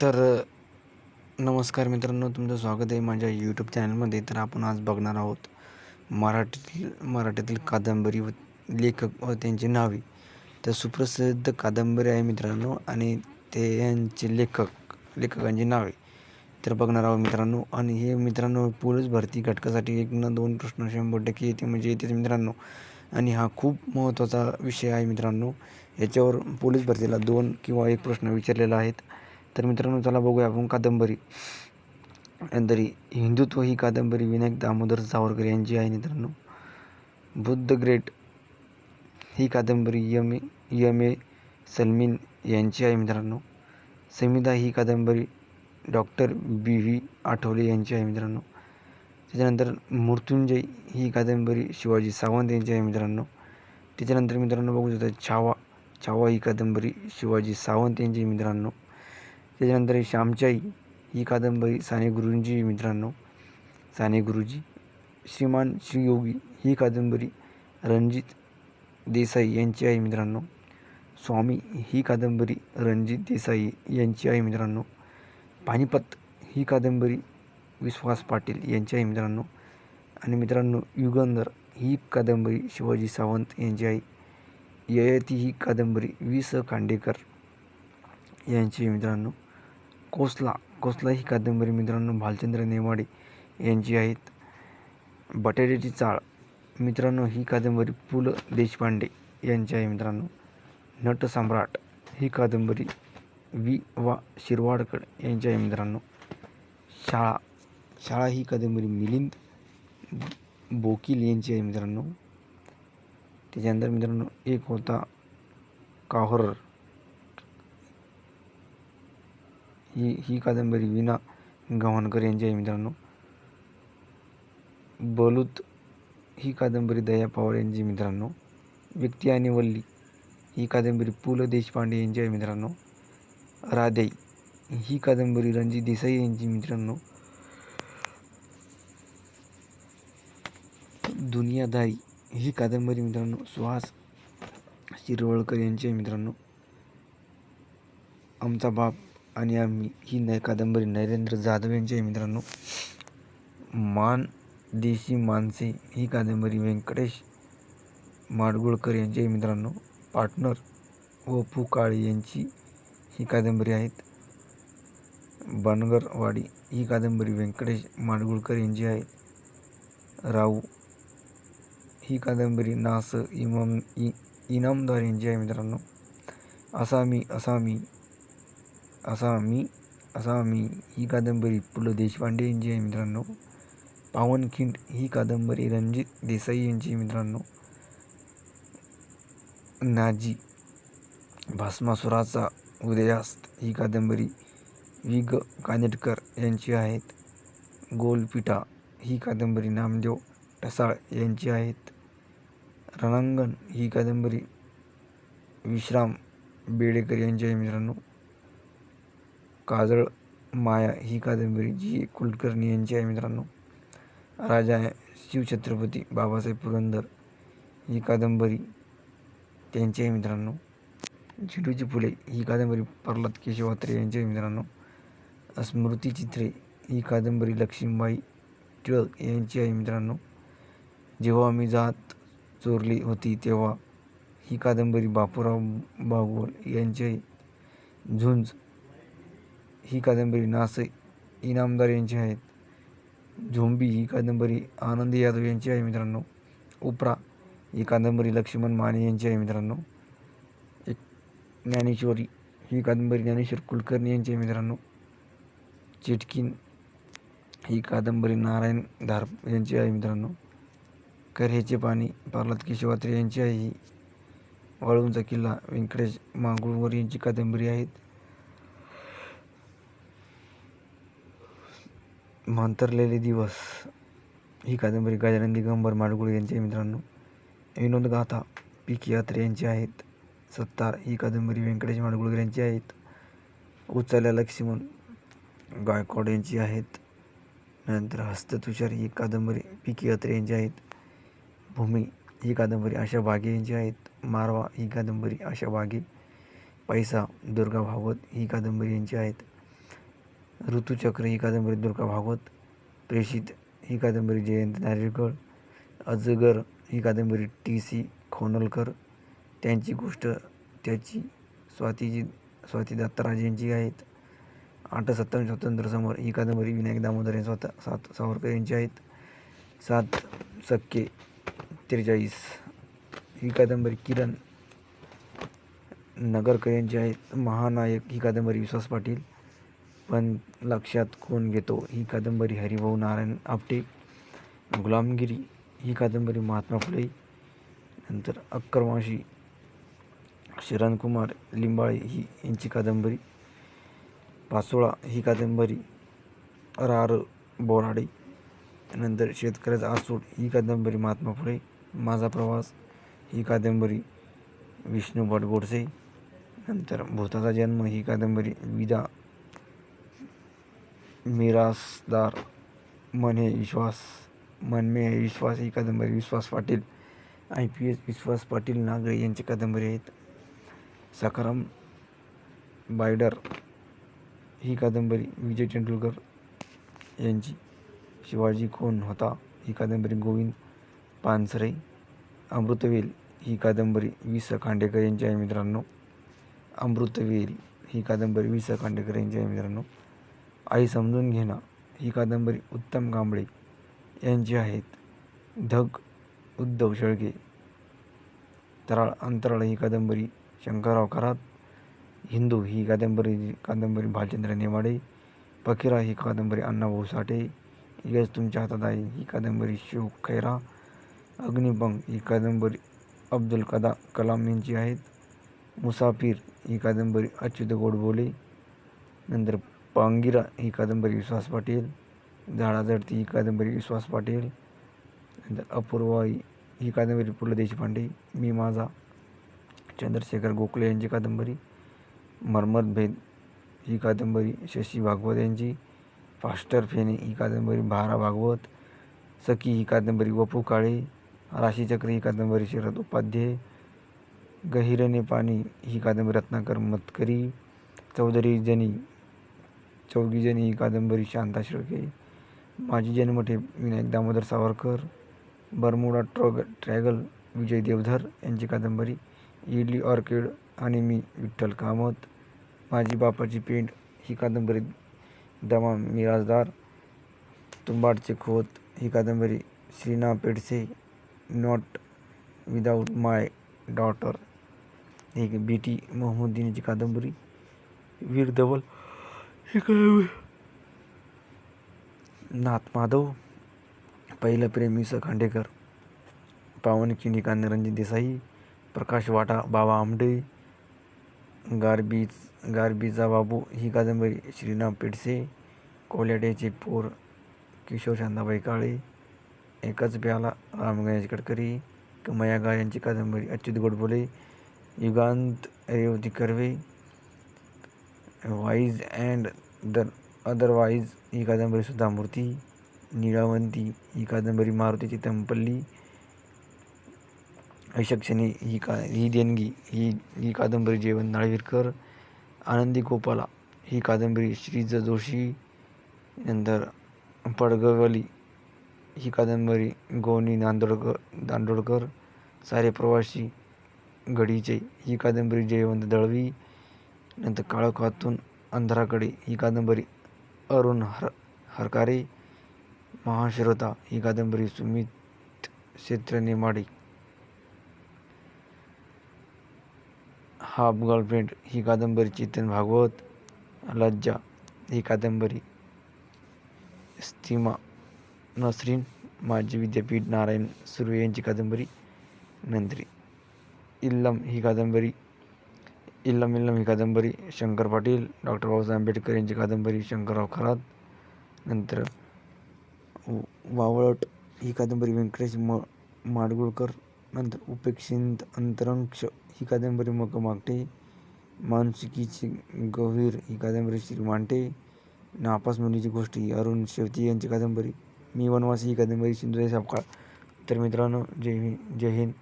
तर नमस्कार मित्रांनो, तुमचं स्वागत आहे माझ्या यूट्यूब चॅनलमध्ये. तर आपण आज बघणार आहोत मराठीतील कादंबरी व लेखक व त्यांची नावे. तर सुप्रसिद्ध कादंबरी आहे मित्रांनो, आणि त्यांचे लेखकांची नावे तर बघणार आहोत मित्रांनो. आणि हे मित्रांनो पोलीस भरती घटकासाठी 1 न 2 प्रश्न 100% येते, म्हणजे येतेच मित्रांनो. आणि हा खूप महत्त्वाचा विषय आहे मित्रांनो. याच्यावर पोलीस भरतीला 2 किंवा 1 प्रश्न विचारलेला आहेत. तर मित्रांनो, चला बघूया आपण कादंबरी. तरी हिंदुत्व ही कादंबरी विनायक दामोदर सावरकर यांची आहे मित्रांनो. बुद्ध ग्रेट ही कादंबरी एम ए सलीम यांची आहे मित्रांनो. संहिता ही कादंबरी डॉक्टर B.V. आठवले यांची आहे मित्रांनो. त्याच्यानंतर मृत्युंजय ही कादंबरी शिवाजी सावंत यांची आहे मित्रांनो. त्याच्यानंतर मित्रांनो बघू शकता छावा ही कादंबरी शिवाजी सावंत यांची मित्रांनो. त्याच्यानंतर श्यामच्याई ही कादंबरी साने गुरुजी मित्रांनो. साने गुरुजी. श्रीमान श्रीयोगी ही कादंबरी रणजित देसाई यांची आहे मित्रांनो. स्वामी ही कादंबरी रणजित देसाई यांची आहे मित्रांनो. पानिपत ही कादंबरी विश्वास पाटील यांची आहे मित्रांनो. आणि मित्रांनो युगंधर ही कादंबरी शिवाजी सावंत यांची आहे. ययाती ही कादंबरी वि.स. खांडेकर यांची मित्रांनो. कोसला ही कादंबरी मित्रांनो भालचंद्र नेमाडे यांची आहेत. बटाट्याची चाळ मित्रांनो ही कादंबरी पु. ल. देशपांडे यांची आहे मित्रांनो. नटसम्राट ही कादंबरी वि.वा. शिरवाडकर यांची आहे मित्रांनो. शाळा ही कादंबरी मिलिंद बोकील यांची आहे मित्रांनो. त्याच्यानंतर मित्रांनो एक होता काहोर ही कादंबरी वीणा गव्हाणकर यांची आहे मित्रांनो. बलूत ही कादंबरी दया पवार यांची मित्रांनो. व्यक्ती आणि वल्ली ही कादंबरी पु. ल. देशपांडे यांची आहे मित्रांनो. राधेय ही कादंबरी रणजित देसाई यांची मित्रांनो. दुनियादारी ही कादंबरी मित्रांनो सुहास शिरवळकर यांची आहे मित्रांनो. आमचा बाप आणि आम्ही ही कादंबरी नरेंद्र जाधव यांची आहे मित्रांनो. देशी माणसे ही कादंबरी व्यंकटेश माडगुळकर यांची आहे मित्रांनो. पार्टनर व पु. काळे यांची ही कादंबरी आहेत. बनगरवाडी ही कादंबरी व्यंकटेश माडगुळकर यांची आहे. राऊ ही कादंबरी ना.स. इनामदार यांची आहे मित्रांनो. असामी ही कादंबरी पु. ल. देशपांडे यांची आहे मित्रांनो. पावनखिंड ही कादंबरी रणजित देसाई यांची मित्रांनो. नाजी भस्मासुराचा उदयास्त ही कादंबरी वि.ग. कानेटकर यांची आहेत. गोलपिठा ही कादंबरी नामदेव ढसाळ यांची आहेत. रणांगण ही कादंबरी विश्राम बेडेकर यांची आहे मित्रांनो. काजळ माया ही कादंबरी G. कुलकर्णी यांची आहे मित्रांनो. राजा शिवछत्रपती बाबासाहेब पुरंदर ही कादंबरी त्यांची आहे मित्रांनो. झेंडूची फुले ही कादंबरी प्रल्हाद केशव अत्रे यांची आहे मित्रांनो. स्मृतिचित्रे ही कादंबरी लक्ष्मीबाई टिळक यांची आहे मित्रांनो. जेव्हा मी जात चोरली होती तेव्हा ही कादंबरी बापूराव बागवल यांची आहे. झुंज ही कादंबरी ना.स. इनामदार यांची आहेत. झोंबी ही कादंबरी आनंद यादव यांची आहे मित्रांनो. उपरा ही कादंबरी लक्ष्मण माने यांची आहे मित्रांनो. एक ज्ञानेश्वरी ही कादंबरी ज्ञानेश्वर कुलकर्णी यांची आहे मित्रांनो. चिटकीण ही कादंबरी नारायण धार यांची आहे मित्रांनो. कऱ्ह्याचे पाणी प्रल्हाद केशव अत्रे यांची आहे. वाळूंचा किल्ला व्यंकटेश माडगुळकर यांची कादंबरी आहेत. मांतरलेले दिवस ही कादंबरी गजानन दिगंबर माडगुळे यांची आहे मित्रांनो. विनोदगाथा P.K. अत्रे यांची आहेत. सत्तार ही कादंबरी व्यंकटेश माडगुळकर यांची आहेत. उचाल्या लक्ष्मण गायकवाड यांची आहेत. नंतर हस्ततुषार ही कादंबरी P.K. अत्रे यांची आहेत. भूमी ही कादंबरी आशा बागे यांची आहेत. मारवा ही कादंबरी आशा बागे. पैसा दुर्गा भागवत ही कादंबरी यांची आहेत. ऋतुचक्र ही कादंबरी दुर्गा भागवत, प्रेषित ही कादंबरी जयंत नारळीकर, अजगर ही कादंबरी T.C. खोनलकर, त्यांची गोष्ट त्याची स्वाती दत्तराज यांची आहेत. 857 स्वातंत्र्य समर ही कादंबरी विनायक दामोदर सावरकर यांची आहेत. 7 सख्खे 43 ही कादंबरी किरण नगरकर यांची आहेत. महानायक ही कादंबरी विश्वास पाटील. पण लक्षात कोण घेतो ही कादंबरी हरिभाऊ नारायण आपटे. गुलामगिरी ही कादंबरी महात्मा फुले. नंतर अक्करमाशी शरणकुमार लिंबाळे ही यांची कादंबरी. पाचोळा ही कादंबरी R.R. बोराडे. नंतर शेतकऱ्याचा आसूड ही कादंबरी महात्मा फुले. माझा प्रवास ही कादंबरी विष्णू भट गोडसे. नंतर भूताचा जन्म ही कादंबरी विदा मिरासदार. मन में है विश्वास ही कादंबरी विश्वास पाटील. IPS विश्वास पाटील नागरे यांची कादंबरी आहेत. सखाराम बायडर ही कादंबरी विजय तेंडुलकर यांची. शिवाजी कोण होता ही कादंबरी गोविंद पानसरे. अमृतवेल ही कादंबरी वि.स. खांडेकर यांची आहे मित्रांनो. अमृतवेल ही कादंबरी वि.स. खांडेकर यांची आहे मित्रांनो. आई समजून घेणं ही कादंबरी उत्तम कांबळे यांची आहेत. धग उद्धव शेळके. तराळ अंतराळ ही कादंबरी शंकरराव खरात. हिंदू ही कादंबरी भालचंद्र नेमाडे. फकीरा ही कादंबरी अण्णाभाऊ साठे. यश तुमच्या हातात आहे ही कादंबरी शिव खैरा. अग्निपंख ही कादंबरी अब्दुल कलाम यांची आहेत. मुसाफिर ही कादंबरी अच्युत गोडबोले. नंतर पांगिरा ही कादंबरी विश्वास पाटील. झाडाझडती ही कादंबरी विश्वास पाटील. नंतर अपूर्वाई ही कादंबरी पु ल देशपांडे. मी माझा चंद्रशेखर गोखले यांची कादंबरी. मर्मरभेद ही कादंबरी शशी भागवत यांची. फास्टर फेणे ही कादंबरी भारा भागवत. सखी ही कादंबरी वपू काळे. राशीचक्र ही कादंबरी शरद उपाध्याय. गहिरने पाणी ही कादंबरी रत्नाकर मतकरी. चौघीजणी ही कादंबरी शांता शेळके. माझी जन्मठेप विनायक दामोदर सावरकर. बर्मुडा ट्रॅगल विजय देवधर यांची कादंबरी. इडली ऑर्किड आणि मी विठ्ठल कामत. माझी बापाची पेंड ही कादंबरी दमा मिरासदार. तुंबाडचे खोत ही कादंबरी Shrina Pendse. Not without my daughter ही B.T. मोहम्मदीन यांची कादंबरी. वीर धवल ही कादंबरी नाथ माधव. पहिलं प्रेम वि.स. खांडेकर. पावनखिंड ही कादंबरी देसाई. प्रकाश वाटा बाबा आमटे. गारबीचा बाबू ही कादंबरी श्रीना पेडसे. कोल्हाट्याचे पोर किशोर शांताबाई काळे. एकच प्याला रामगणेश गडकरी. कमयागा यांची कादंबरी Achyut Godbole. Yugant Revati Karve. Wise and the otherwise ही कादंबरी सुधा मूर्ती. निळावंती ही कादंबरी मारुती चितमपल्ली. ऐशक्षणी ही देणगी ही कादंबरी जयवंत नारळीकर. आनंदी गोपाला ही कादंबरी श्रीज जोशी. नंतर पडगवली ही कादंबरी गोनी दांडोळकर. सारे प्रवासी घडीचे ही कादंबरी जयवंत दळवी. नंतर काळोखातून अंधाराकडे ही कादंबरी अरुण हरकारे. महाश्रोता ही कादंबरी सुमित क्षेत्र नेमाडे. हाफ गर्लफ्रेंड ही कादंबरी चेतन भागवत. लज्जा ही कादंबरी स्तिमा नसरीन. माजी विद्यापीठ नारायण सुर्वे यांची कादंबरी. नंतर इल्लम ही कादंबरी ही कादंबरी शंकर पाटील. डॉक्टर बाबासाहेब आंबेडकर यांची कादंबरी शंकरराव खरात. नंतर वावळट ही कादंबरी व्यंकटेश माडगुळकर. नंतर उपेक्षित अंतरंक्ष ही कादंबरी मक मागटे. माणुसकीची गहीर ही कादंबरी श्री मांटे. नापास मुलीची गोष्ट ही अरुण शेवती यांची कादंबरी. मी वनवासी ही कादंबरी सिंधुताई सपकाळ. तर मित्रांनो जय हिंद.